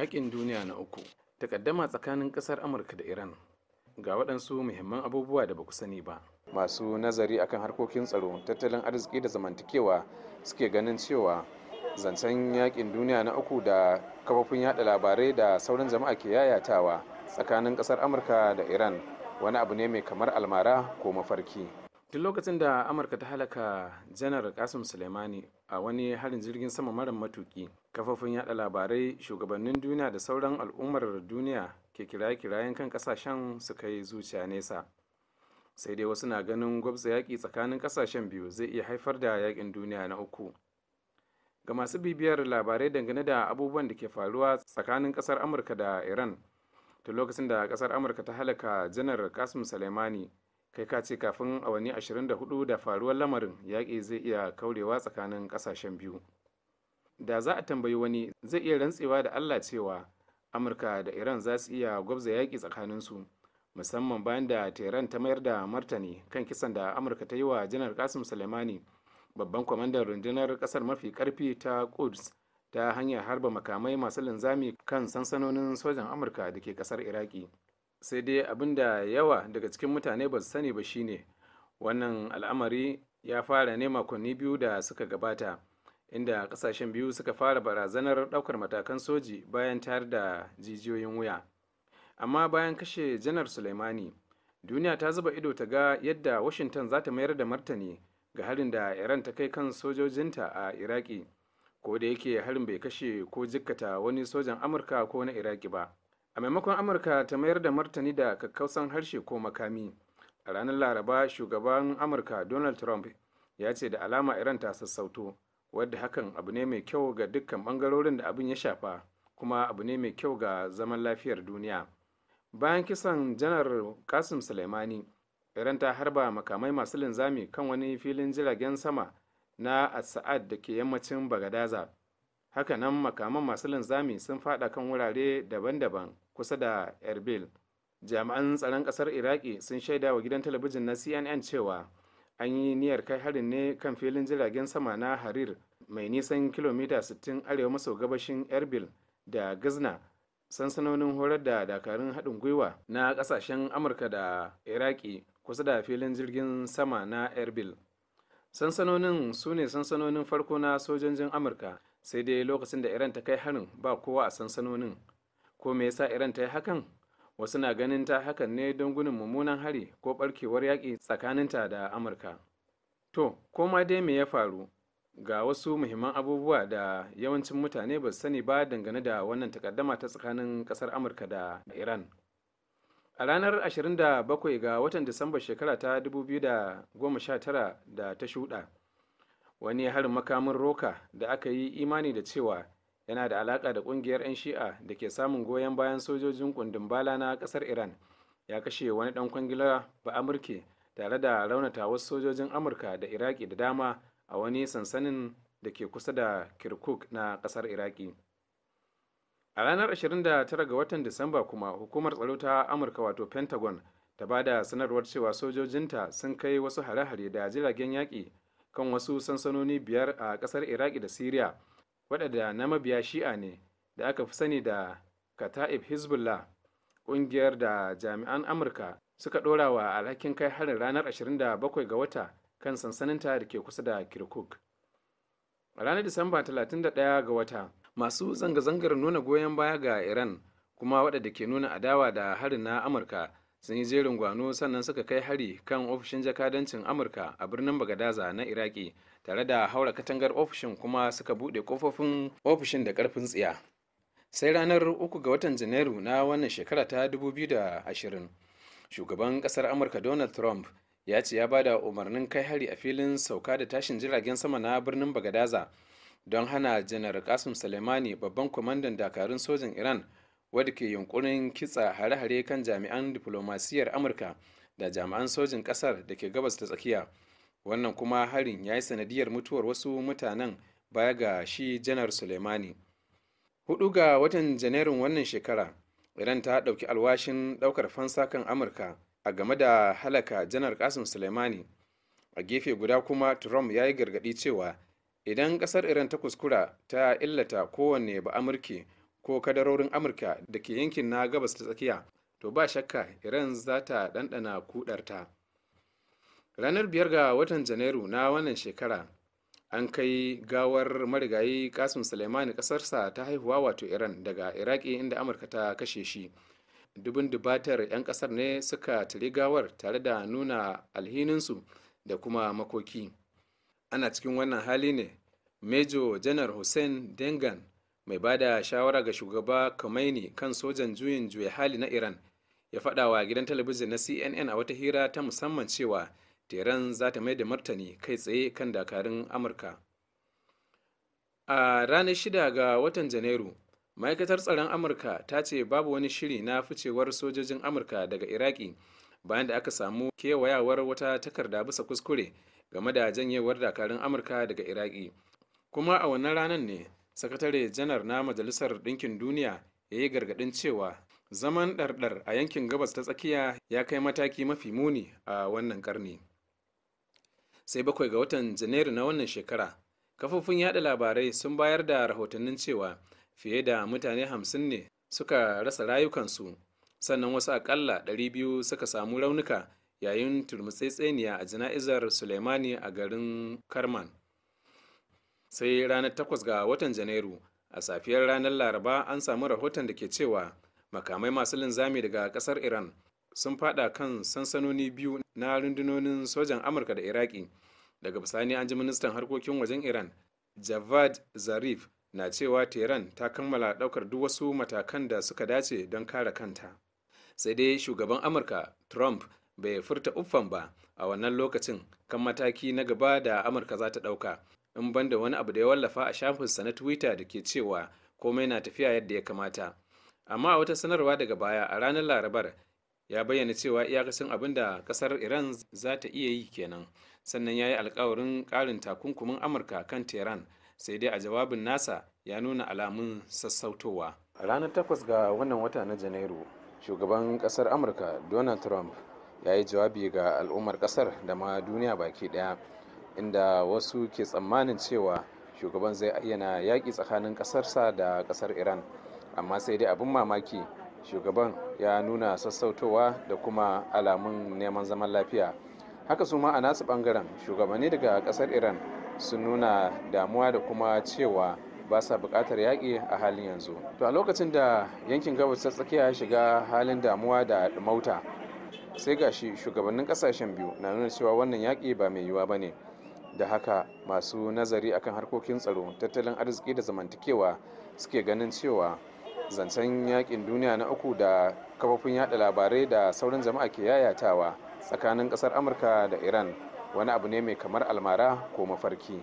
Yaƙin duniya na uku, takaddama tsakanin ƙasar Amurka da Iran. Ga waɗansu muhimman abubuwa da ba ku sani ba. Masu nazari akan harkokin tsaro, tattalin arziki da zamantakewa suke ganin cewa zancen yaƙin duniya na uku da kafofin yada labarai da sauran jama'a ke yayatawa tsakanin ƙasar Amurka da Iran wani abu ne mai kamar almara ko mafarki. Tun lokacin da Amurka ta halaka janar Qasim Soleimani a wani harin jirgin sama mara matuki, kafofin yada labarai, shugabannin duniya da sauran al'ummar duniya ke kiraye-kirayen kan kasashen su kai zuciya nesa. Sai dai wasu na ganin gwabza yaƙi tsakanin kasashen biyu zai iya haifar da yaƙin duniya na uku. Ga masu bibiyar labarai dangane da abubuwan da ke faruwa tsakanin ƙasar Amurka da Iran, tun lokacin da ƙasar Amurka ta halaka janar Qasim Soleimani, kai ka ce kafin awanni 24 da faruwar lamarin yaƙi zai iya kaurewa tsakanin ƙasashen biyu. Da za a tambayi wani, zai iya rantsewa da Allah cewa Amurka da Iran za su iya gwabza yaƙi tsakaninsu, musamman bayan da Tehran ta mayar da martani kan kisan da Amurka ta yi wa janar Qasim Soleimani, babban kwamandan rundunar ƙasar mafi ƙarfi ta Quds, ta hanyar harba makamai masu linzami kan sansanonin sojan Amurka da ke ƙasar Iraki. Sai dai abin da yawa daga cikin mutane ba su sani ba shine wannan al'amari ya fara ne makonni biyu da suka gabata, inda kasashen biyu suka fara barazanar daukar matakan soji bayan tayar da jijiyoyin wuya. Amma bayan kashe janar Soleimani, duniya ta zuba ido ta ga yadda Washington za ta mayar da martani ga harin da Iran ta kai kan sojojinta a Iraki, ko da yake harin bai kashe ko jikkata wani sojan Amurka ko na Iraki ba. A maimakon Amurka ta mayar da martani da kakkausan harshe ko makami, a ranar Laraba shugaban Amurka Donald Trump ya ce da alama Iran ta sassauto, wadda hakan abu ne mai kyau ga dukkan bangarorin da abin ya shafa, kuma abu ne mai kyau ga zaman lafiyar duniya. Bayan kisan janar Qasim Soleimani, Iran ta harba makamai masu linzami kan wani filin jiragen sama na As-Sa'ad da ke yammacin Bagadaza. Haka nan makaman masu linzami sun fada kan wurare daban-daban kusa da Erbil. Jami'an tsaron ƙasar Iraki sun shaida wa gidan talabijin na CNN cewa an yi niyyar kai harin ne kan filin jiragen sama na Harir mai nisan kilomita 60 arewa maso gabashin Erbil da Gazna, sansanonin horar da dakarun haɗin gwiwa na ƙasashen Amurka da Iraki kusa da filin jirgin sama na Erbil. Sansanonin su ne sansanonin farko na sojojin Amurka, sai dai lokacin da Iran ta kai harin ba kowa a sansanonin. Ko me yasa Iran ta yi hakan? Wasu na ganin ta hakan ne don gudun mummunan hari ko barkewar yaƙi tsakaninta da Amurka. To, koma dai me ya faru? Ga wasu muhimman abubuwa da yawancin mutane ba su sani ba dangane da wannan takaddama ta tsakanin ƙasar Amurka da Iran. A ranar 27 ga watan Disamba shekara ta 2019 da ta shuɗa, wani harin makamin roka da aka yi imani da cewa yana da alaƙa da ƙungiyar 'yan shi'a da ke samun goyon bayan sojojin kundin bala na ƙasar Iran ya kashe wani ɗan kwangila ba Amurke tare da raunata wasu sojojin Amurka da Iraki da dama a wani sansanin da ke kusa da Kirkuk na ƙasar Iraki. A ranar 29 ga watan Disamba kuma hukumar tsaro ta Amurka wato Pentagon ta ba da sanarwar cewa sojojinta sun kai wasu hare-hare da jiragen yaƙi kan wasu sansanoni 5 a ƙasar Iraki da Siriya, waɗanda na mabiya shi'a ne da aka fi sani da Kata'ib Hezbollah, ƙungiyar da jami'an Amurka suka ɗora wa alhakin kai harin ranar 27 ga wata kan sansaninta da ke kusa da Kirkuk. A ranar Disamba 31 ga wata, masu zanga-zangar nuna goyon baya ga Iran kuma waɗanda ke nuna adawa da harin na Amurka sun yi jerin gwano sannan suka kai hari kan ofishin jakadancin Amurka a birnin Bagadaza na Iraki tare da haura katangar ofishin kuma suka buɗe kofofin ofishin da ƙarfin tsiya. Sai ranar 3 ga watan Janairu na wannan shekara ta 2020, shugaban ƙasar Amurka Donald Trump ya ce ya bada umarnin kai hari a filin sauka da tashin jiragen sama na birnin Bagadaza don hana janar Qasim Soleimani, babban kwamandan dakarun sojin Iran, wadda ke yunkurin kitsa hare-hare kan jami'an diflomasiyyar Amurka da jami'an sojin ƙasar da ke gabas ta tsakiya. Wannan kuma harin ya yi sanadiyar mutuwar wasu mutanen baya ga shi janar Soleimani. 4 ga watan Janairun wannan shekara, Iran ta ɗauki alwashin ɗaukar fansa kan Amurka a game da halaka janar Qasim Soleimani. A gefe guda kuma Trump ya yi gargaɗi cewa idan ƙasar Iran ta kuskura ta illata kowanne ba Amurke ko kadarorin amurka da ke yankin na gabas ta tsakiya, to ba shakka iran za ta ɗanɗana kudarta. Ranar 5 ga watan janairu na wannan shekara an kai gawar marigayi kasim suleimani ƙasarsa ta haihuwa wato iran daga iraki, inda amurka ta kashe shi. Dubin dubatar 'yan ƙasar ne suka tari gawar tare da nuna alhininsu da kuma makoki. Ana cikin wannan hali ne Major janar hussein dengan, mai ba da shawara ga shugaba Khomeini kan sojan juyin juya hali na iran, ya faɗa wa gidan talabijin na cnn a wata hira ta musamman cewa Tehran za ta mai da martani kai tsaye kan dakarun amurka. A ranar 6 ga watan janairu, ma'aikatar tsaron amurka ta ce babu wani shiri na ficewar sojojin amurka daga iraki bayan da aka samu kewayawar wata takarda bisa kuskure game da janyewar dakarun amurka daga iraki. Kuma a wannan ranar ne sakatare janar na majalisar ɗinkin duniya ya yi gargaɗin cewa zaman ɗarɗar a yankin gabas ta tsakiya ya kai mataki mafi muni a wannan ƙarni. Sai 7 ga watan janairu na wannan shekara, kafofin yada labarai sun bayar da rahotannin cewa fiye da mutane 50 ne suka rasa rayukansu, sannan wasu akalla 200 suka samu raunuka yayin turmutsetseniya a jana'izar Suleimani a garin Karman. Sai ranar 8 ga watan janairu, a safiyar ranar laraba, an samu rahoton da ke cewa makamai masu linzami daga kasar iran sun fada kan sansanoni biyu na rundunonin sojan amurka da iraki. Daga bisani an ji ministan harkokin wajen iran Javad Zarif na cewa Tehran ta kammala daukar duk wasu matakan da suka dace don kare kanta. Sai dai shugaban amurka Trump bai furta uffan ba a wannan lokacin kan mataki na gaba da amurka za ta dauka, in banda wani abu da ya wallafa a shafinsa na Twitter da ke cewa komai na tafiya yadda ya kamata. Amma a wata sanarwa daga baya a ranar larabar, ya bayyana cewa iyakacin abin da kasar iran za ta iya yi kenan, sannan ya yi alkawarin karin takunkumin amurka kan Tehran, sai dai a jawabin nasa ya nuna alamun sassautowa. A ranar 8 ga wannan wata na janairu, shugaban kasar amurka Donald Trump ya yi jawabi ga al'ummar kasar da ma duniya baki daya, inda wasu ke tsammanin cewa shugaban zai ayyana yaƙi tsakanin ƙasarsa da ƙasar iran, amma sai dai abin mamaki shugaban ya nuna sassautowa da kuma alamun neman zaman lafiya. Haka su ma a nasu bangaren shugabanni daga ƙasar iran sun nuna damuwa da kuma cewa ba sa buƙatar yaƙi a halin yanzu. To a lokacin da yankin gabas ta tsakiya ya shiga halin damuwa da ɗumauta, sai gashi shugabannin ƙasashen biyu na nuna cewa wannan yaƙi ba mai yiwuwa ba ne. Da haka masu nazari akan harkokin tsaro, tattalin arziki da zamantakewa suke ganin cewa zancen yakin duniya na uku da kafofin yada labarai da sauran jama'a ke yayatawa tsakanin kasar amurka da iran wani abu ne mai kamar almara ko mafarki.